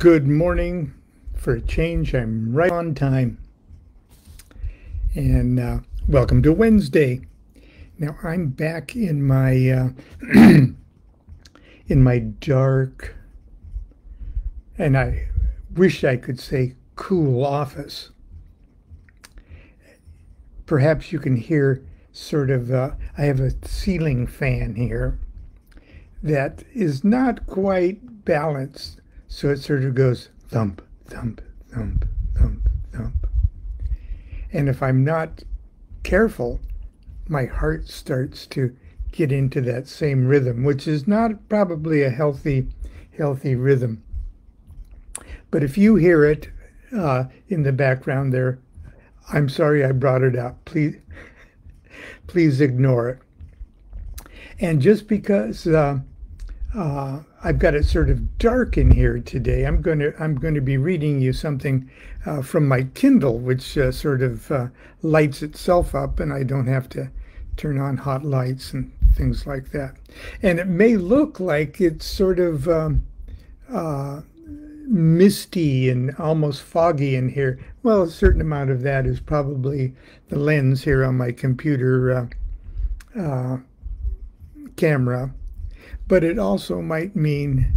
Good morning. For a change, I'm right on time. And welcome to Wednesday. Now I'm back in my in my dark, and I wish I could say cool office. Perhaps you can hear sort of, I have a ceiling fan here that is not quite balanced. So it sort of goes thump, thump, thump, thump, thump. And if I'm not careful, my heart starts to get into that same rhythm, which is not probably a healthy rhythm. But if you hear it in the background there, I'm sorry I brought it up. Please ignore it. And just because I've got it sort of dark in here today, I'm going to be reading you something from my Kindle, which sort of lights itself up, and I don't have to turn on hot lights and things like that. And it may look like it's sort of misty and almost foggy in here. Well, a certain amount of that is probably the lens here on my computer camera. But it also might mean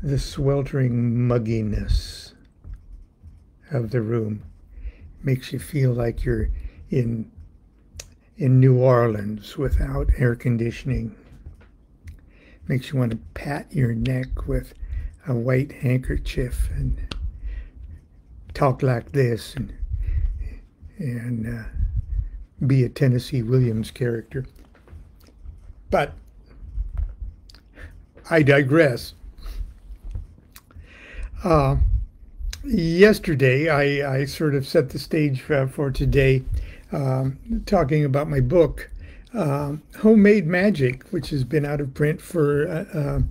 the sweltering mugginess of the room. Makes you feel like you're in New Orleans without air conditioning. Makes you want to pat your neck with a white handkerchief and talk like this and be a Tennessee Williams character. But I digress. Yesterday, I sort of set the stage for today, talking about my book, Homemade Magic, which has been out of print for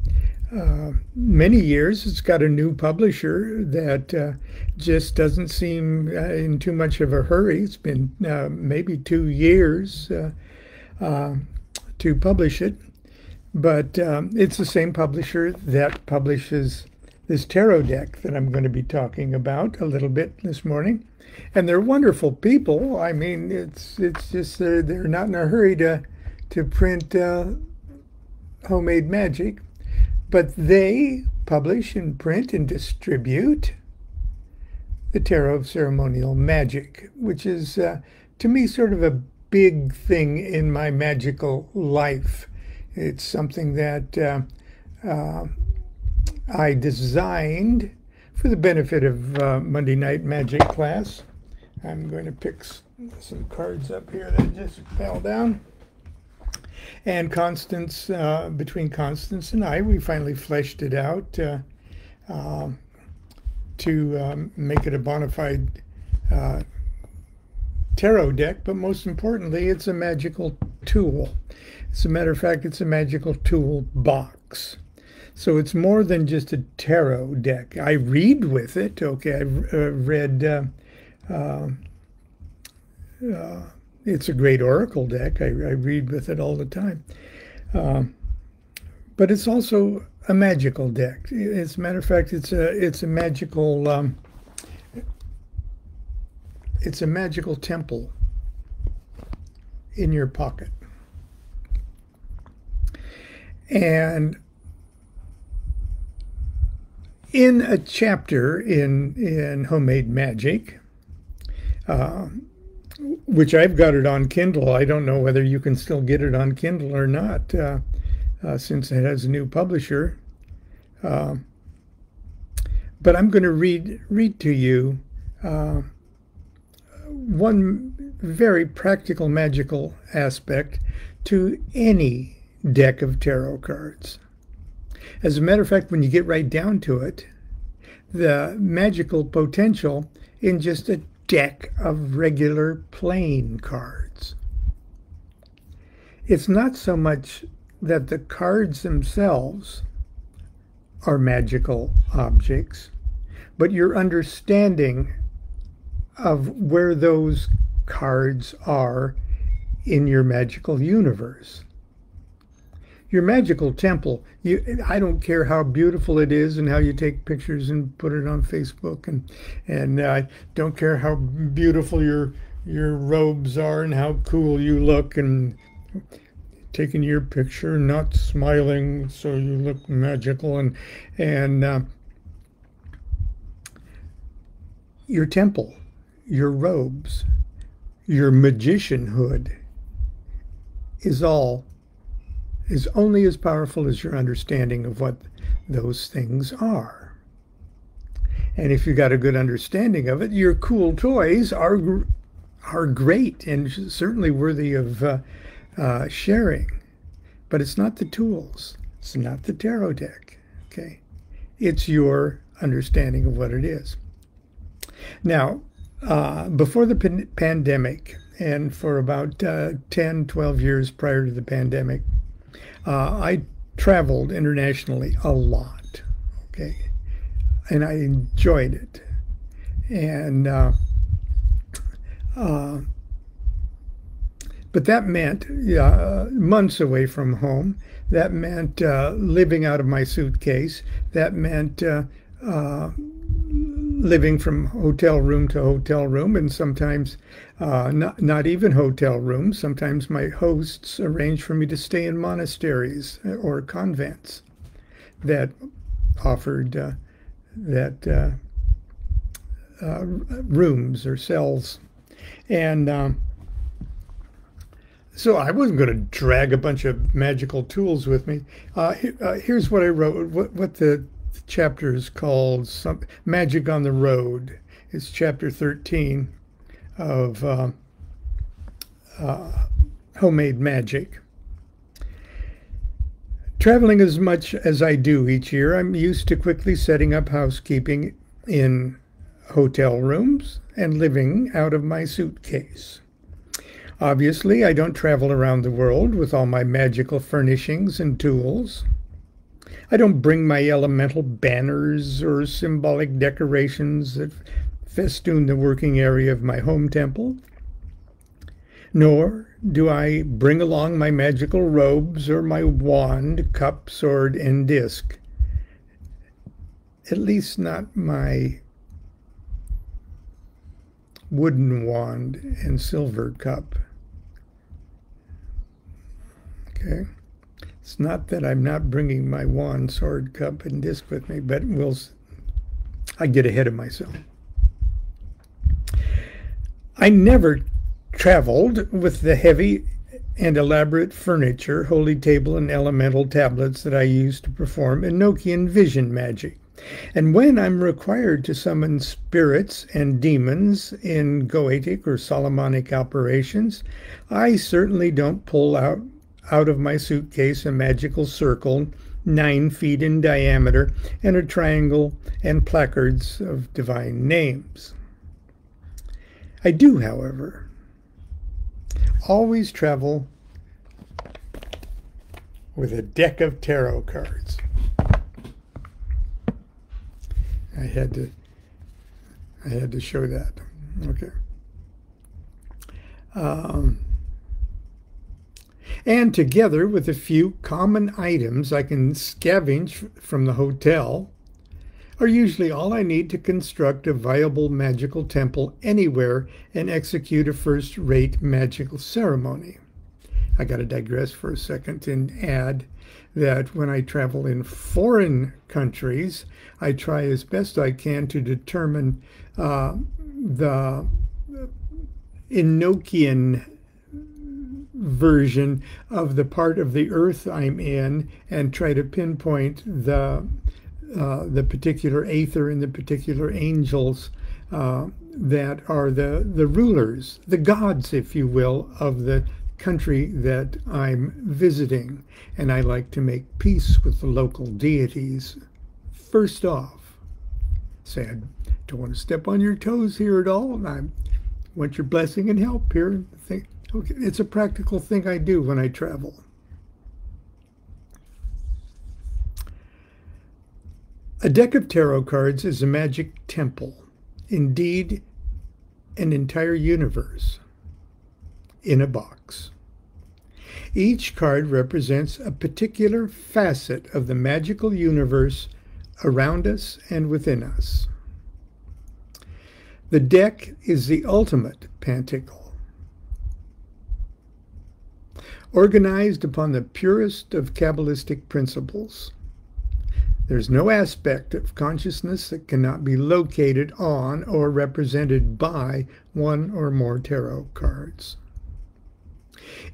many years. It's got a new publisher that just doesn't seem in too much of a hurry. It's been maybe 2 years to publish it. But it's the same publisher that publishes this tarot deck that I'm going to be talking about a little bit this morning. And they're wonderful people. I mean, it's just they're not in a hurry to print Homemade Magic, but they publish and print and distribute the Tarot of Ceremonial Magic, which is to me sort of a big thing in my magical life. It's something that I designed for the benefit of Monday Night Magic class. I'm going to pick some cards up here that just fell down. And Constance, between Constance and I, we finally fleshed it out to make it a bona fide tarot deck, but most importantly, it's a magical tool. As a matter of fact, it's a magical tool box. So it's more than just a tarot deck. I read with it. Okay, I've read, it's a great oracle deck. I read with it all the time. But it's also a magical deck. As a matter of fact, it's a magical temple in your pocket. And in a chapter in Homemade Magic, which I've got it on Kindle. I don't know whether you can still get it on Kindle or not, since it has a new publisher. But I'm going to read to you one very practical magical aspect to any deck of tarot cards. As a matter of fact, when you get right down to it, the magical potential in just a deck of regular plain cards. It's not so much that the cards themselves are magical objects, but your understanding of where those cards are in your magical universe. your magical temple. I don't care how beautiful it is and how you take pictures and put it on Facebook, and I don't care how beautiful your robes are and how cool you look, and taking your picture, not smiling so you look magical, and your temple, your robes, your magicianhood is only as powerful as your understanding of what those things are. And if you got a good understanding of it, your cool toys are great and certainly worthy of sharing. But it's not the tools. It's not the tarot deck. Okay, it's your understanding of what it is. Now, before the pandemic, and for about 10, 12 years prior to the pandemic, I traveled internationally a lot, okay, and I enjoyed it. And but that meant months away from home. That meant living out of my suitcase. That meant living from hotel room to hotel room, and sometimes not even hotel rooms. Sometimes my hosts arranged for me to stay in monasteries or convents that offered rooms or cells. And so I wasn't going to drag a bunch of magical tools with me. Here's what I wrote, what the chapter is called, Magic on the Road. It's chapter 13 of Homemade Magic. Traveling as much as I do each year, I'm used to quickly setting up housekeeping in hotel rooms and living out of my suitcase. Obviously, I don't travel around the world with all my magical furnishings and tools. I don't bring my elemental banners or symbolic decorations that festoon the working area of my home temple. Nor do I bring along my magical robes or my wand, cup, sword, and disc. At least not my wooden wand and silver cup. Okay. It's not that I'm not bringing my wand, sword, cup, and disc with me, but I get ahead of myself. I never traveled with the heavy and elaborate furniture, holy table, and elemental tablets that I use to perform Enochian vision magic. And when I'm required to summon spirits and demons in Goetic or Solomonic operations, I certainly don't pull out of my suitcase a magical circle 9 feet in diameter and a triangle and placards of divine names. I do, however, always travel with a deck of tarot cards. I had to show that. Okay. And together with a few common items I can scavenge from the hotel are usually all I need to construct a viable magical temple anywhere and execute a first-rate magical ceremony. I got to digress for a second and add that when I travel in foreign countries, I try as best I can to determine the Enochian version of the part of the earth I'm in and try to pinpoint the particular aether and the particular angels that are the rulers, the gods, if you will, of the country that I'm visiting. And I like to make peace with the local deities first off. Say, I don't want to step on your toes here at all, and I want your blessing and help here. Okay, it's a practical thing I do when I travel. A deck of tarot cards is a magic temple, indeed an entire universe in a box. Each card represents a particular facet of the magical universe around us and within us. The deck is the ultimate panticle, organized upon the purest of Kabbalistic principles. There's no aspect of consciousness that cannot be located on or represented by one or more tarot cards.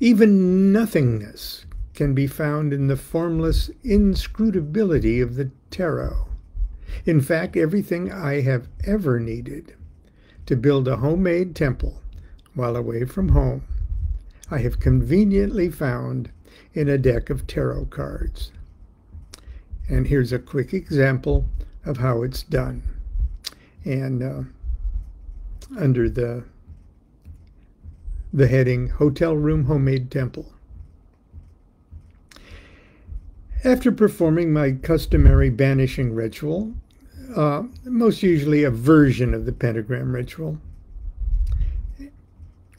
Even nothingness can be found in the formless inscrutability of the tarot. In fact, everything I have ever needed to build a homemade temple while away from home, I have conveniently found in a deck of tarot cards. And here's a quick example of how it's done. And under the heading Hotel Room Homemade Temple. After performing my customary banishing ritual, most usually a version of the pentagram ritual,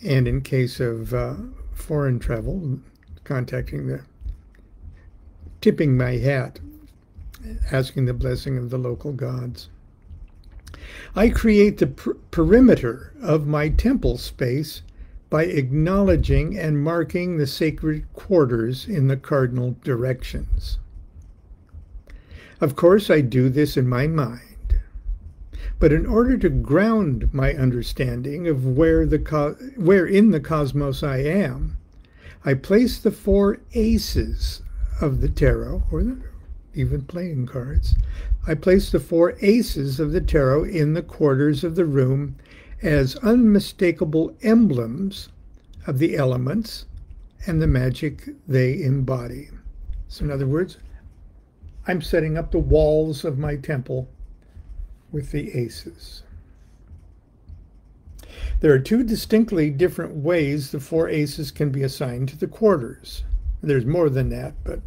and in case of foreign travel, tipping my hat, asking the blessing of the local gods, I create the perimeter of my temple space by acknowledging and marking the sacred quarters in the cardinal directions. Of course, I do this in my mind, but in order to ground my understanding of where in the cosmos I am, I place the 4 aces of the tarot, or even playing cards. I place the 4 aces of the tarot in the quarters of the room as unmistakable emblems of the elements and the magic they embody. So in other words, I'm setting up the walls of my temple with the aces. There are 2 distinctly different ways the 4 aces can be assigned to the quarters. There's more than that, but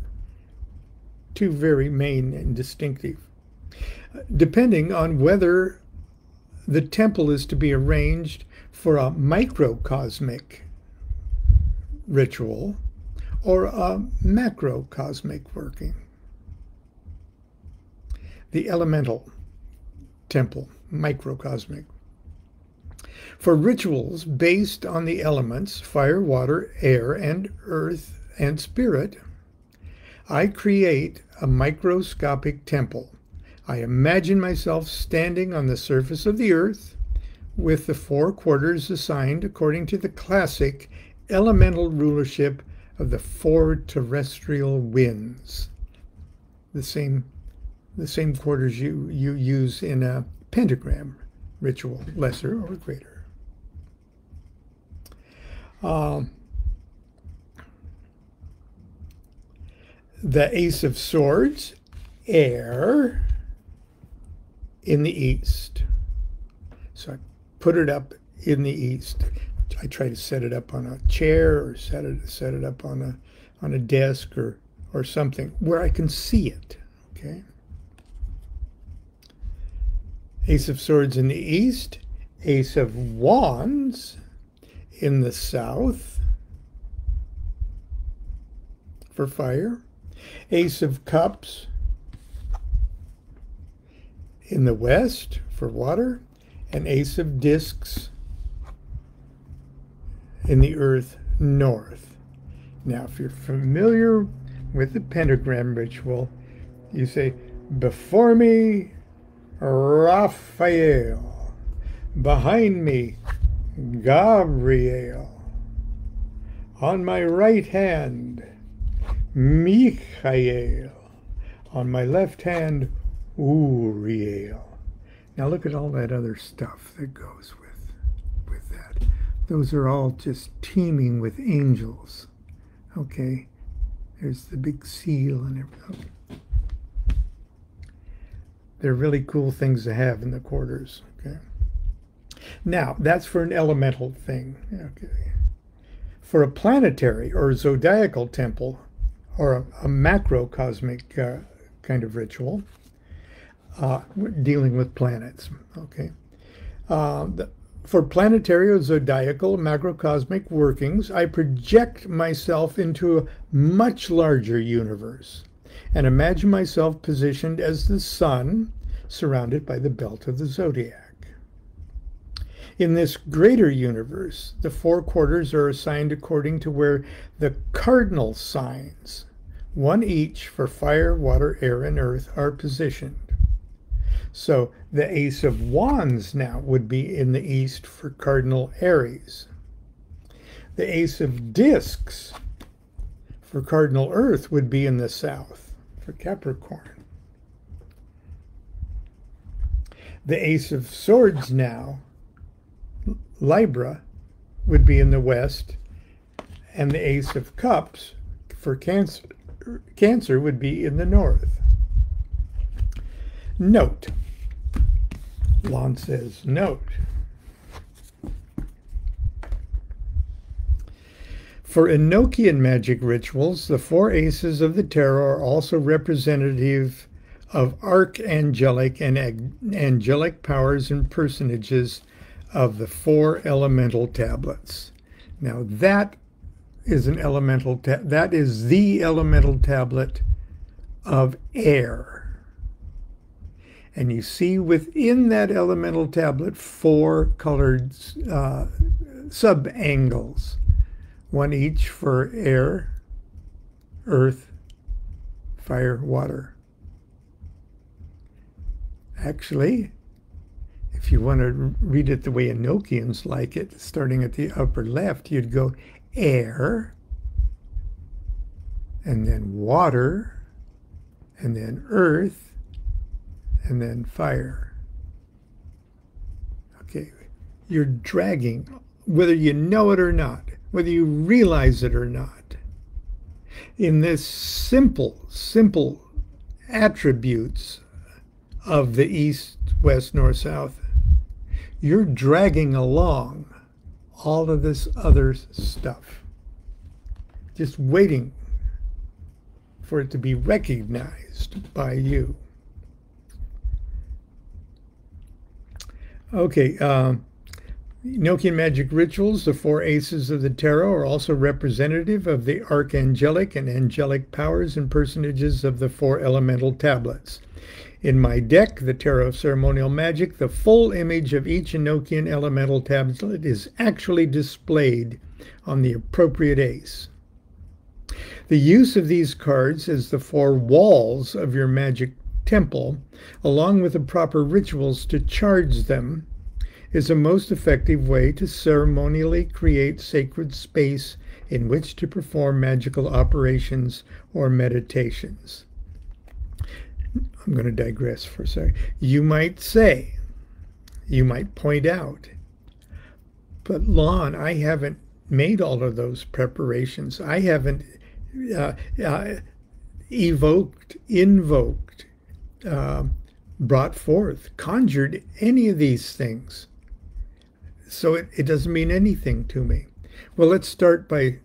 2 very main and distinctive. Depending on whether the temple is to be arranged for a microcosmic ritual or a macrocosmic working. The elemental temple, microcosmic. For rituals based on the elements, fire, water, air, and earth, and spirit, I create a microscopic temple. I imagine myself standing on the surface of the earth with the 4 quarters assigned according to the classic elemental rulership of the 4 terrestrial winds. The same quarters you use in a pentagram ritual, lesser or greater. The Ace of Swords, air, in the east. So I put it up in the east. I try to set it up on a chair or set it up on a desk or something where I can see it. Okay. Ace of Swords in the east, Ace of Wands in the south for fire, Ace of Cups in the west for water, and Ace of Discs in the earth north. Now, if you're familiar with the pentagram ritual, you say, before me, Raphael. Behind me, Gabriel. On my right hand, Michael. On my left hand, Uriel. Now look at all that other stuff that goes with that. Those are all just teeming with angels. Okay, there's the big seal and everything. They're really cool things to have in the quarters. Okay. Now that's for an elemental thing. Okay. For a planetary or zodiacal temple or a macrocosmic kind of ritual, dealing with planets. Okay. For planetary or zodiacal macrocosmic workings, I project myself into a much larger universe and imagine myself positioned as the sun surrounded by the belt of the zodiac. In this greater universe, the four quarters are assigned according to where the cardinal signs, one each for fire, water, air, and earth, are positioned. So the Ace of Wands now would be in the east for cardinal Aries. The Ace of Discs for cardinal Earth would be in the south for Capricorn. The Ace of Swords now, Libra, would be in the west, and the Ace of Cups for Cancer would be in the north. Note. Lon says, note. For Enochian magic rituals, the four aces of the tarot are also representative of archangelic and angelic powers and personages of the four elemental tablets. Now that is the elemental tablet of air. And you see within that elemental tablet four colored sub-angles, one each for air, earth, fire, water. Actually, if you want to read it the way Enochians like it, starting at the upper left, you'd go air, and then water, and then earth, and then fire. Okay, you're dragging, whether you know it or not, whether you realize it or not, in this simple attributes of the east, west, north, south, you're dragging along all of this other stuff, just waiting for it to be recognized by you. Okay, Enochian magic rituals, the four aces of the tarot, are also representative of the archangelic and angelic powers and personages of the four elemental tablets. In my deck, the Tarot of Ceremonial Magic, the full image of each Enochian elemental tablet is actually displayed on the appropriate ace. The use of these cards as the four walls of your magic temple, along with the proper rituals to charge them, is a most effective way to ceremonially create sacred space in which to perform magical operations or meditations. I'm going to digress for a second. You might say, you might point out, but Lon, I haven't made all of those preparations. I haven't evoked, invoked, brought forth, conjured any of these things. So it doesn't mean anything to me. Well, let's start by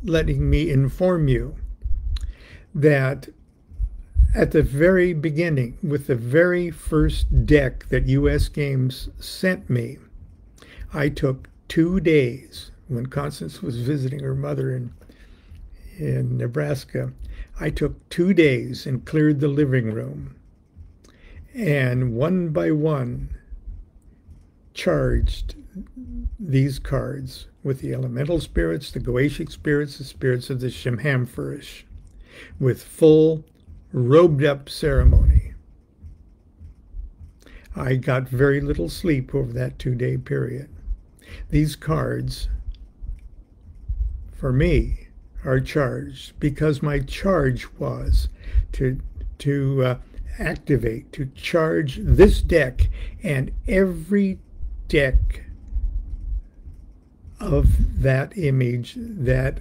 letting me inform you that at the very beginning, with the very first deck that US Games sent me, I took 2 days when Constance was visiting her mother in Nebraska. I took 2 days and cleared the living room, and one by one charged these cards with the elemental spirits, the Goetic spirits, the spirits of the Shemhamfurish, with full robed up ceremony. I got very little sleep over that 2-day period. These cards, for me, are charged because my charge was to activate, to charge this deck and every deck of that image that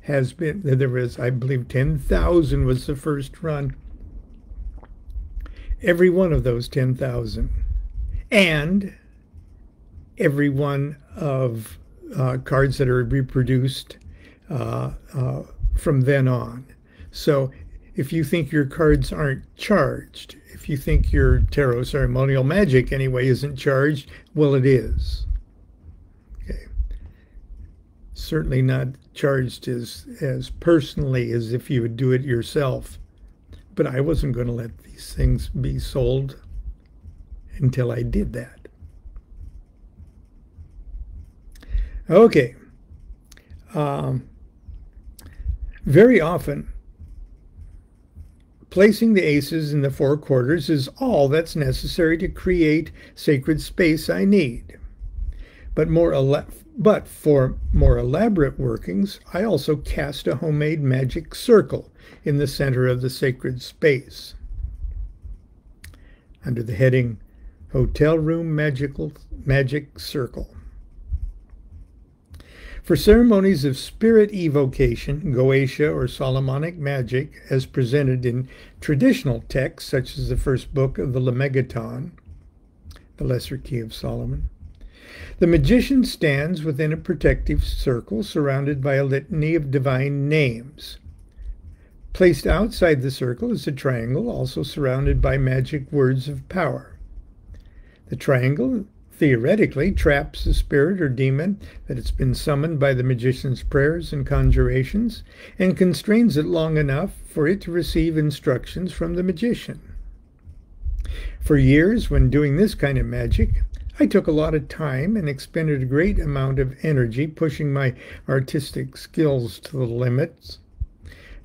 has been, there was, I believe 10,000 was the first run. Every one of those 10,000 and every one of cards that are reproduced from then on. So if you think your cards aren't charged, if you think your tarot ceremonial magic anyway isn't charged, well, it is. Okay. Certainly not charged as personally as if you would do it yourself. But I wasn't going to let these things be sold until I did that. Okay. Very often, placing the aces in the four quarters is all that's necessary to create sacred space I need. But for more elaborate workings, I also cast a homemade magic circle in the center of the sacred space. Under the heading Hotel Room Magic Circle. For ceremonies of spirit evocation, Goetia or Solomonic magic, as presented in traditional texts such as the first book of the Lemegeton, the Lesser Key of Solomon, the magician stands within a protective circle surrounded by a litany of divine names. Placed outside the circle is a triangle, also surrounded by magic words of power. The triangle theoretically traps the spirit or demon that has been summoned by the magician's prayers and conjurations, and constrains it long enough for it to receive instructions from the magician. For years, when doing this kind of magic, I took a lot of time and expended a great amount of energy pushing my artistic skills to the limits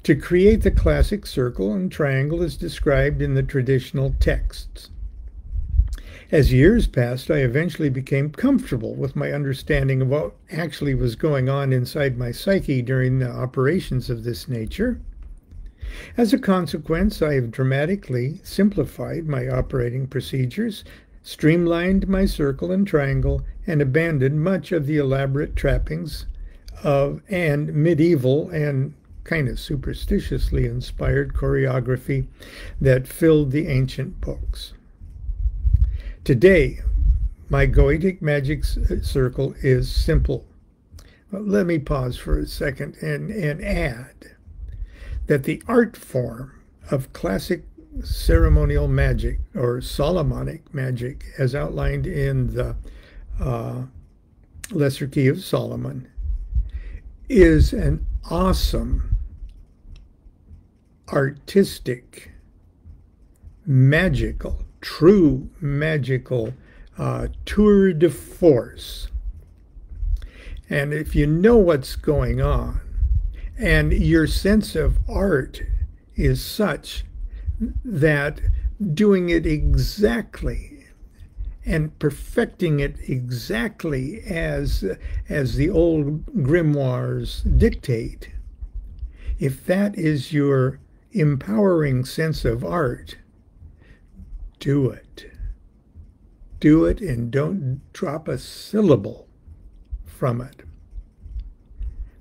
to create the classic circle and triangle as described in the traditional texts. As years passed, I eventually became comfortable with my understanding of what actually was going on inside my psyche during the operations of this nature. As a consequence, I have dramatically simplified my operating procedures, streamlined my circle and triangle, and abandoned much of the elaborate trappings and medieval and kind of superstitiously inspired choreography that filled the ancient books. Today, my Goetic magic circle is simple. Well, let me pause for a second and add that the art form of classic ceremonial magic or Solomonic magic, as outlined in the Lesser Key of Solomon, is an awesome, artistic, magical, true magical tour de force. And if you know what's going on, and your sense of art is such that doing it exactly and perfecting it exactly as the old grimoires dictate, if that is your empowering sense of art, do it. Do it and don't drop a syllable from it.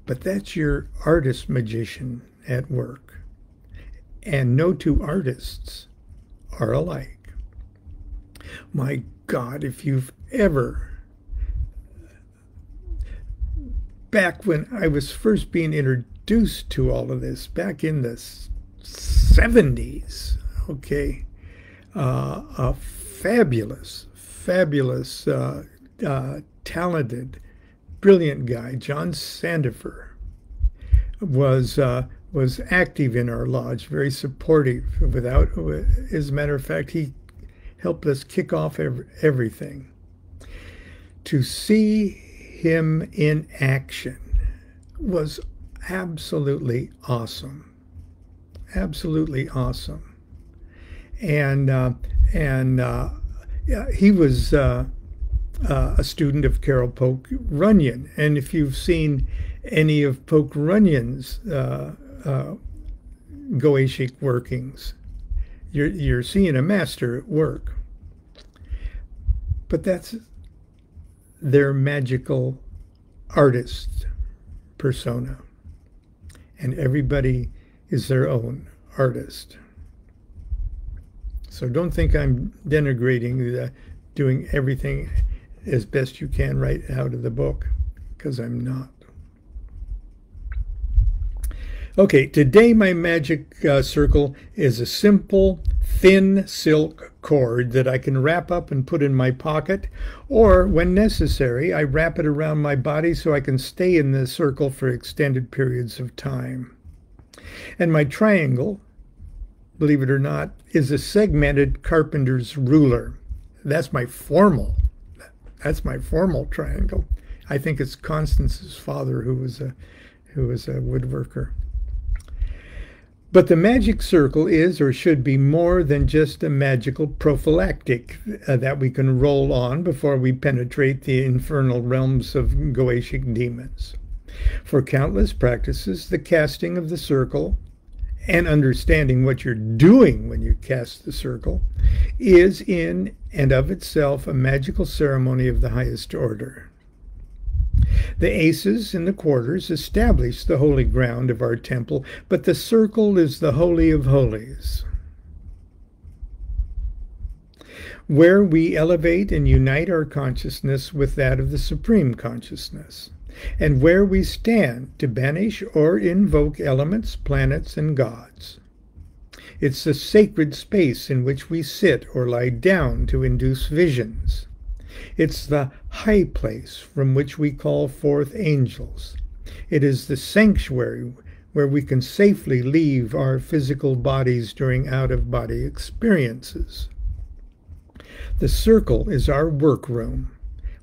But that's your artist magician at work. And no two artists are alike. My God, if you've ever, back when I was first being introduced to all of this, back in the 70s, okay, a fabulous, talented, brilliant guy, John Sandifer, was active in our lodge, very supportive. As a matter of fact, he helped us kick off everything. To see him in action was absolutely awesome. Absolutely awesome. And he was a student of Carol Polk Runyon. And if you've seen any of Polk Runyon's Goetic workings, you're seeing a master at work. But that's their magical artist persona. And everybody is their own artist. So don't think I'm denigrating doing everything as best you can right out of the book, because I'm not. Okay, today my magic circle is a simple, thin silk cord that I can wrap up and put in my pocket, or when necessary, I wrap it around my body so I can stay in the circle for extended periods of time. And my triangle, believe it or not, is a segmented carpenter's ruler. That's my formal triangle. I think it's Constance's father who was a woodworker. But the magic circle is or should be more than just a magical prophylactic that we can roll on before we penetrate the infernal realms of Goetic demons. For countless practices, the casting of the circle and understanding what you're doing when you cast the circle is in and of itself a magical ceremony of the highest order. The aces in the quarters establish the holy ground of our temple, but the circle is the holy of holies, where we elevate and unite our consciousness with that of the supreme consciousness, and where we stand to banish or invoke elements, planets, and gods. It's the sacred space in which we sit or lie down to induce visions. It's the high place from which we call forth angels. It is the sanctuary where we can safely leave our physical bodies during out-of-body experiences. The circle is our workroom,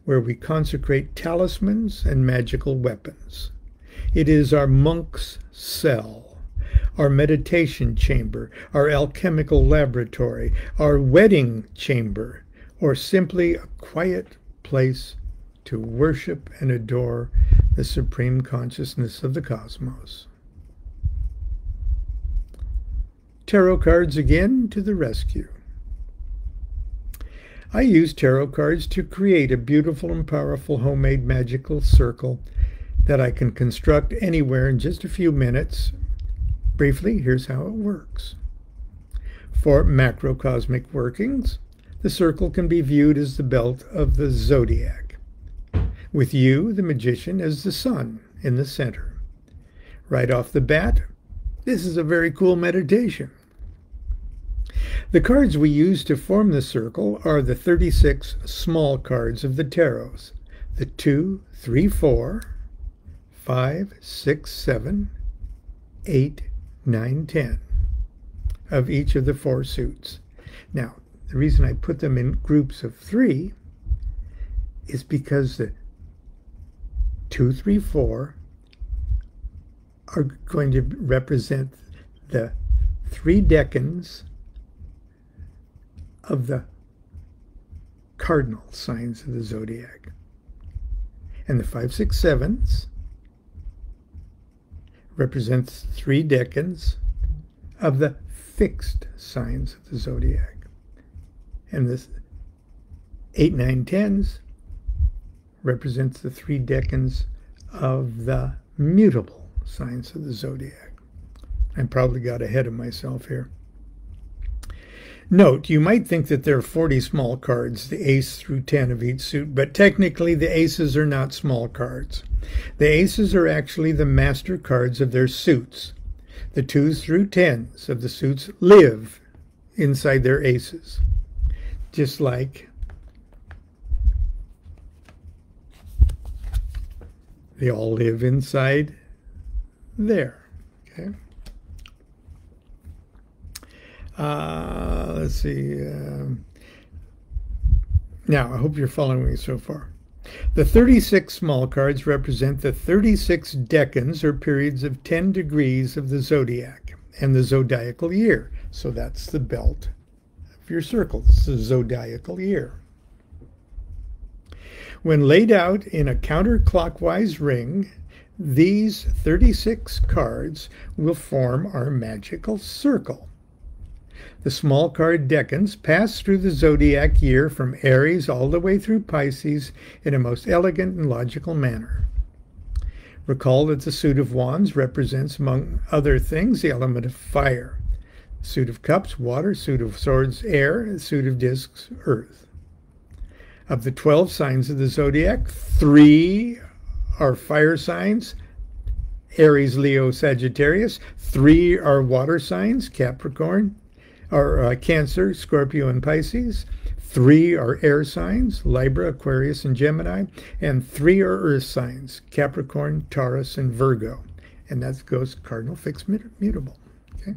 where we consecrate talismans and magical weapons. It is our monk's cell, our meditation chamber, our alchemical laboratory, our wedding chamber, or simply a quiet place to worship and adore the supreme consciousness of the cosmos. Tarot cards again to the rescue. I use tarot cards to create a beautiful and powerful homemade magical circle that I can construct anywhere in just a few minutes. Briefly, here's how it works. For macrocosmic workings, the circle can be viewed as the belt of the zodiac, with you, the magician, as the sun in the center. Right off the bat, this is a very cool meditation. The cards we use to form the circle are the 36 small cards of the tarots, the 2, 3, 4, 5, 6, 7, 8, 9, 10 of each of the 4 suits. Now, the reason I put them in groups of 3 is because the 2, 3, 4 are going to represent the 3 decans of the cardinal signs of the zodiac. And the 5, 6, 7s represents 3 decans of the fixed signs of the zodiac. And the 8, 9, 10s represents the 3 decans of the mutable signs of the zodiac. I probably got ahead of myself here. Note, you might think that there are 40 small cards, the ace through 10 of each suit, but technically the aces are not small cards. The aces are actually the master cards of their suits. The 2s through 10s of the suits live inside their aces, just like they all live inside there. Okay. Let's see. Now, I hope you're following me so far. The 36 small cards represent the 36 decans, or periods of 10 degrees of the zodiac and the zodiacal year. So that's the belt of your circle. It's the zodiacal year. When laid out in a counterclockwise ring, these 36 cards will form our magical circle. The small card decans pass through the zodiac year from Aries all the way through Pisces in a most elegant and logical manner. Recall that the suit of wands represents, among other things, the element of fire. Suit of cups, water. Suit of swords, air. Suit of discs, earth. Of the 12 signs of the zodiac, 3 are fire signs, Aries, Leo, Sagittarius. 3 are water signs, Capricorn, or Cancer, Scorpio, and Pisces. 3 are air signs, Libra, Aquarius, and Gemini. And 3 are earth signs, Capricorn, Taurus, and Virgo. And that goes cardinal, fixed, mutable. Okay.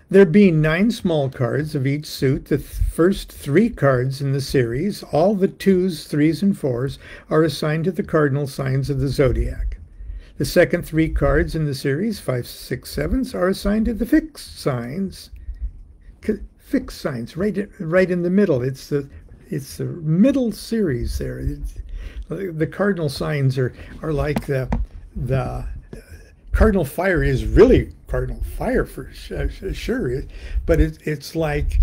There being 9 small cards of each suit, the first 3 cards in the series, all the 2s, 3s, and 4s, are assigned to the cardinal signs of the zodiac. The second 3 cards in the series, 5, 6, 7s, are assigned to the fixed signs. Fixed signs, right in the middle. It's the middle series there. The cardinal signs are like the cardinal fire is really cardinal fire for sure, but it's like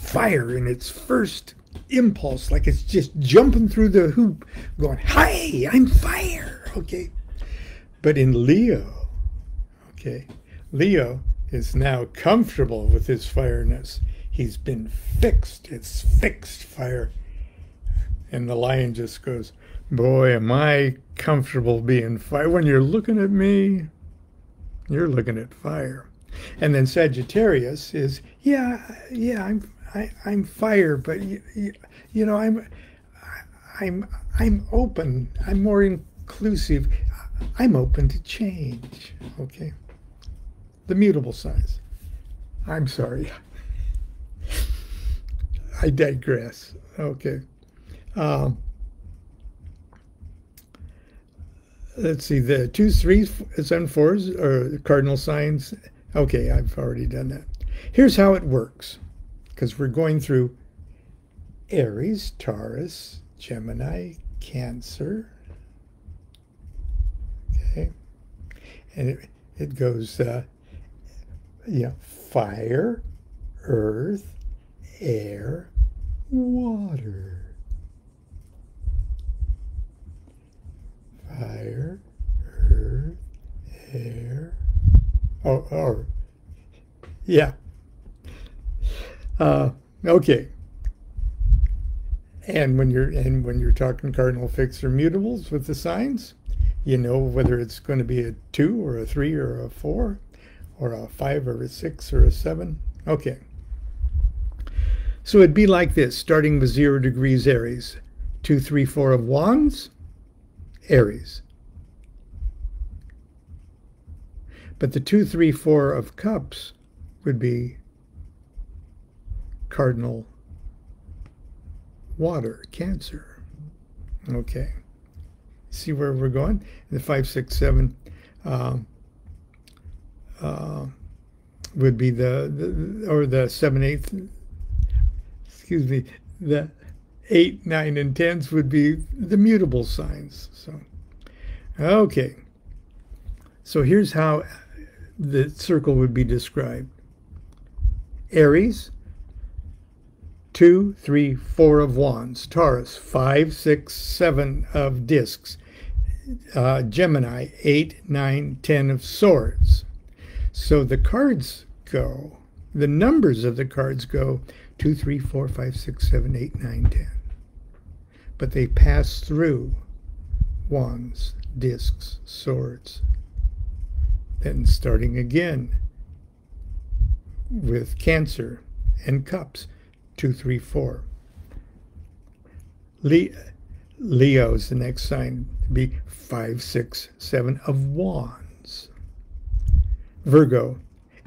fire in its first impulse, like it's just jumping through the hoop, going, "Hi, I'm fire." Okay, but in Leo, Leo is now comfortable with his fireness. He's been fixed. It's fixed fire. And the lion just goes, "Boy, am I comfortable being fire. When you're looking at me, you're looking at fire." And then Sagittarius is, I'm fire, but I'm open. I'm more inclusive. I'm open to change. Okay. The mutable signs. I'm sorry. I digress. Okay. Let's see. The 2s, 3s, and 4s are cardinal signs. Okay, I've already done that. Here's how it works, because we're going through Aries, Taurus, Gemini, Cancer. Okay. And it goes... fire, earth, air, water. Fire, earth, air. Okay. And when you're talking cardinal, fixed, or mutables with the signs, you know whether it's going to be a 2 or a 3 or a 4. Or a 5 or a 6 or a 7. Okay. So it'd be like this, starting with 0 degrees Aries. 2, 3, 4 of Wands, Aries. But the 2, 3, 4 of Cups would be cardinal water, Cancer. Okay. See where we're going? The 5, 6, 7... would be the 7, 8, excuse me, the 8, 9, and 10s would be the mutable signs. So, okay. So here's how the circle would be described. Aries, 2, 3, 4 of Wands. Taurus, 5, 6, 7 of Discs. Gemini, 8, 9, 10 of Swords. So the cards go, the numbers of the cards go 2, 3, 4, 5, 6, 7, 8, 9, 10. But they pass through Wands, Discs, Swords. Then starting again with Cancer and Cups, 2, 3, 4. Leo's the next sign to be 5, 6, 7 of Wands. Virgo,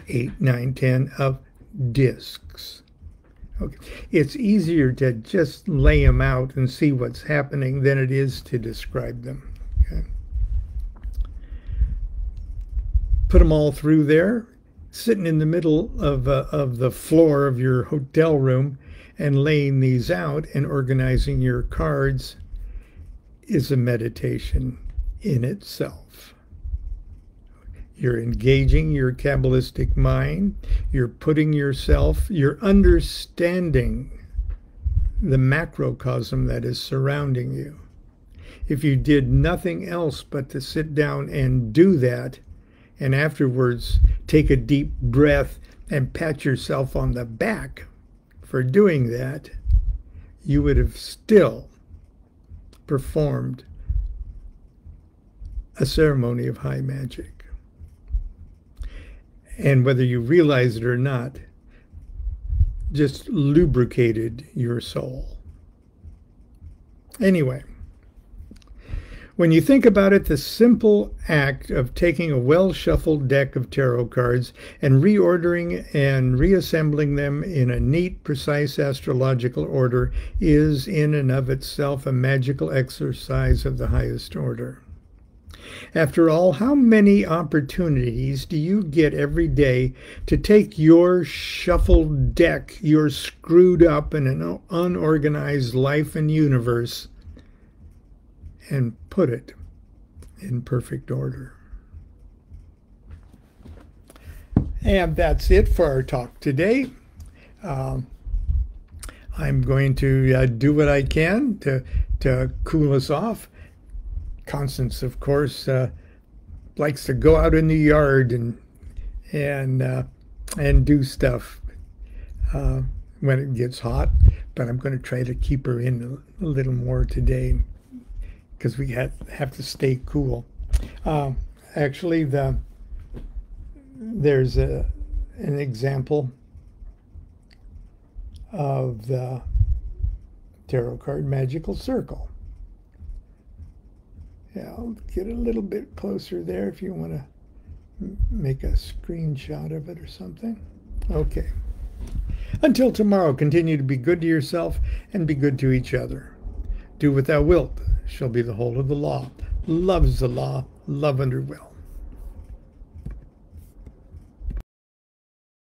8, 9, 10 of Discs. Okay. It's easier to just lay them out and see what's happening than it is to describe them. Okay. Put them all through there, sitting in the middle of the floor of your hotel room and laying these out and organizing your cards is a meditation in itself. You're engaging your Kabbalistic mind. You're putting yourself, you're understanding the macrocosm that is surrounding you. If you did nothing else but to sit down and do that, and afterwards take a deep breath and pat yourself on the back for doing that, you would have still performed a ceremony of high magic. And whether you realize it or not, just lubricated your soul. Anyway, when you think about it, the simple act of taking a well-shuffled deck of tarot cards and reordering and reassembling them in a neat, precise astrological order is in and of itself a magical exercise of the highest order. After all, how many opportunities do you get every day to take your shuffled deck, your screwed up and unorganized life and universe, and put it in perfect order? And that's it for our talk today. I'm going to do what I can to cool us off. Constance, of course, likes to go out in the yard and do stuff when it gets hot. But I'm going to try to keep her in a little more today because we have to stay cool. Actually, there's an example of the tarot card magical circle. Yeah, I'll get a little bit closer there if you want to make a screenshot of it or something. Okay. Until tomorrow, continue to be good to yourself and be good to each other. Do what thou wilt shall be the whole of the law. Love's the law, love under will.